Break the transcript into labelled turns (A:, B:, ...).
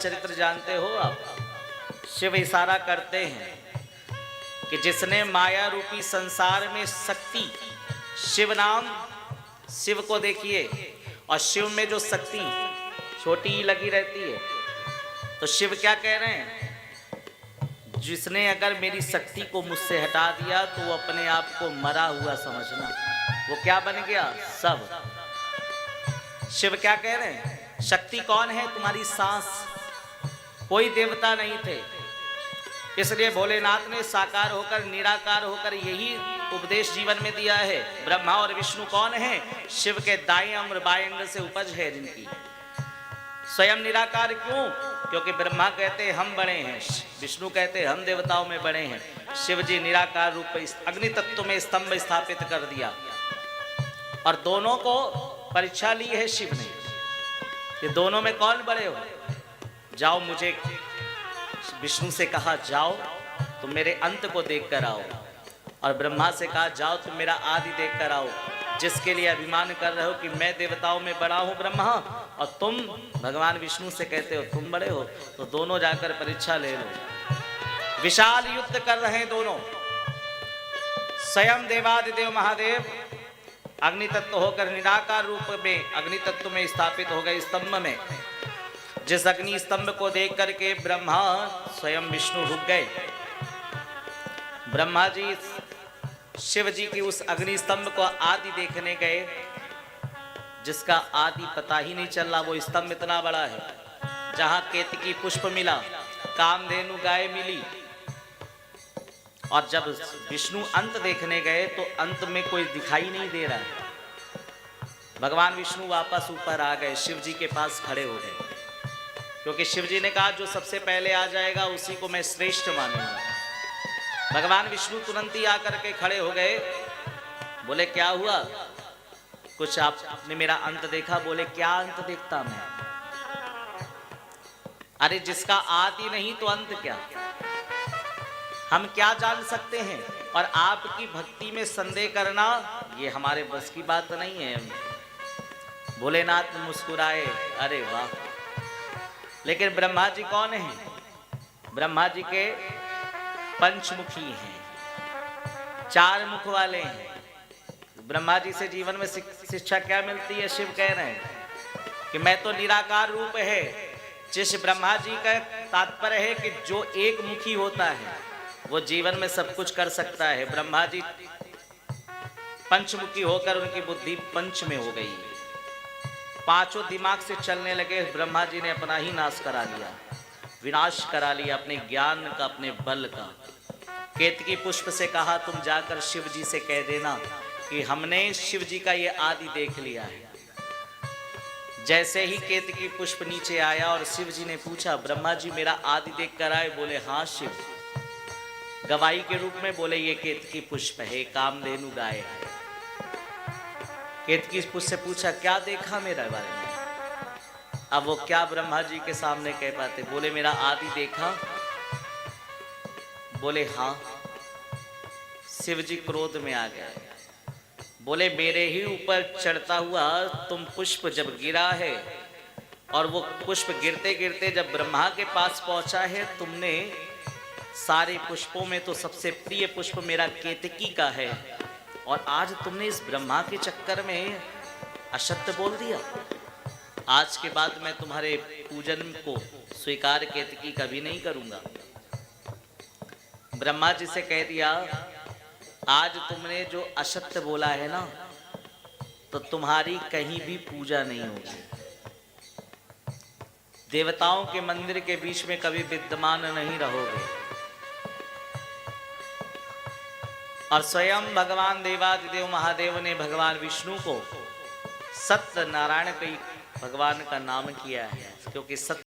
A: चरित्र जानते हो आप? शिव इशारा करते हैं कि जिसने माया रूपी संसार में शक्ति, शिव नाम, शिव को देखिए, और शिव में जो शक्ति छोटी ही लगी रहती है, तो शिव क्या कह रहे हैं? जिसने अगर मेरी शक्ति को मुझसे हटा दिया तो वो अपने आप को मरा हुआ समझना। वो क्या बन गया? सब। शिव क्या कह रहे हैं? शक्ति कौन है? तुम्हारी सांस। कोई देवता नहीं थे, इसलिए भोलेनाथ ने साकार होकर, निराकार होकर यही उपदेश जीवन में दिया है। ब्रह्मा और विष्णु कौन है? शिव के दाएं अंग और बाएं अंग से उपज है जिनकी। स्वयं निराकार क्यों? क्योंकि ब्रह्मा कहते हैं हम बड़े हैं, विष्णु कहते हैं हम देवताओं में बड़े हैं। शिव जी निराकार रूप अग्नि तत्व में स्तंभ स्थापित कर दिया, और दोनों को परीक्षा ली है शिव ने, ये दोनों में कौन बड़े हो? जाओ, मुझे विष्णु से कहा जाओ तुम मेरे अंत को देख कर आओ, और ब्रह्मा से कहा जाओ तुम मेरा आदि देख कर आओ। जिसके लिए अभिमान कर रहे हो कि मैं देवताओं में बड़ा हूं ब्रह्मा, और तुम भगवान विष्णु से कहते हो तुम बड़े हो, तो दोनों जाकर परीक्षा ले लो। विशाल युद्ध कर रहे हैं दोनों। स्वयं देवादिदेव महादेव अग्नि तत्व होकर निराकार रूप में अग्नि तत्व में स्थापित हो गए स्तंभ में। जिस अग्नि स्तंभ को देख करके ब्रह्मा स्वयं विष्णु रुक गए। ब्रह्मा जी शिव जी की उस अग्नि स्तंभ को आदि देखने गए, जिसका आदि पता ही नहीं चल रहा। वो स्तंभ इतना बड़ा है, जहां केतकी पुष्प मिला, कामधेनु गाय मिली, और जब विष्णु अंत देखने गए तो अंत में कोई दिखाई नहीं दे रहा है। भगवान विष्णु वापस ऊपर आ गए, शिव जी के पास खड़े हो गए, क्योंकि शिव जी ने कहा जो सबसे पहले आ जाएगा उसी को मैं श्रेष्ठ मानूंगा। भगवान विष्णु तुरंत ही आकर के खड़े हो गए। बोले क्या हुआ? कुछ आपने मेरा अंत देखा? बोले क्या अंत देखता मैं? अरे जिसका आदि नहीं तो अंत क्या? हम क्या जान सकते हैं? और आपकी भक्ति में संदेह करना ये हमारे बस की बात नहीं है। भोलेनाथ मुस्कुराए, अरे वाह। लेकिन ब्रह्मा जी कौन है? ब्रह्मा जी के पंचमुखी हैं, 4 मुख वाले हैं। ब्रह्मा जी से जीवन में शिक्षा क्या मिलती है? शिव कह रहे हैं कि मैं तो निराकार रूप है। जिस ब्रह्मा जी का तात्पर्य है कि जो एक मुखी होता है वो जीवन में सब कुछ कर सकता है। ब्रह्मा जी पंचमुखी होकर उनकी बुद्धि पंच में हो गई, 5 दिमाग से चलने लगे। ब्रह्मा जी ने अपना ही नाश करा लिया, विनाश करा लिया अपने ज्ञान का, अपने बल का। केतकी पुष्प से कहा तुम जाकर शिव जी से कह देना कि हमने शिव जी का ये आदि देख लिया है। जैसे ही केतकी पुष्प नीचे आया और शिव जी ने पूछा ब्रह्मा जी मेरा आदि देख कर आए? बोले हाँ शिव। गवाही के रूप में बोले ये केतकी पुष्प है, कामधेनु गाय है। केतकी पुष्प से पूछा क्या देखा मेरे बारे में? अब वो क्या ब्रह्मा जी के सामने कह पाते? बोले मेरा आदि देखा? बोले हाँ। शिव जी क्रोध में आ गए, बोले मेरे ही ऊपर चढ़ता हुआ तुम पुष्प जब गिरा है, और वो पुष्प गिरते गिरते जब ब्रह्मा के पास पहुंचा है, तुमने सारे पुष्पों में तो सबसे प्रिय पुष्प मेरा केतकी का है, और आज तुमने इस ब्रह्मा के चक्कर में असत्य बोल दिया। आज के बाद मैं तुम्हारे पूजन को स्वीकार केतकी कभी नहीं करूंगा। ब्रह्मा जी से कह दिया आज तुमने जो असत्य बोला है ना, तो तुम्हारी कहीं भी पूजा नहीं होगी। देवताओं के मंदिर के बीच में कभी विद्यमान नहीं रहोगे। और स्वयं भगवान देवादिदेव महादेव ने भगवान विष्णु को सत्य नारायण के भगवान का नाम किया है, क्योंकि सत्य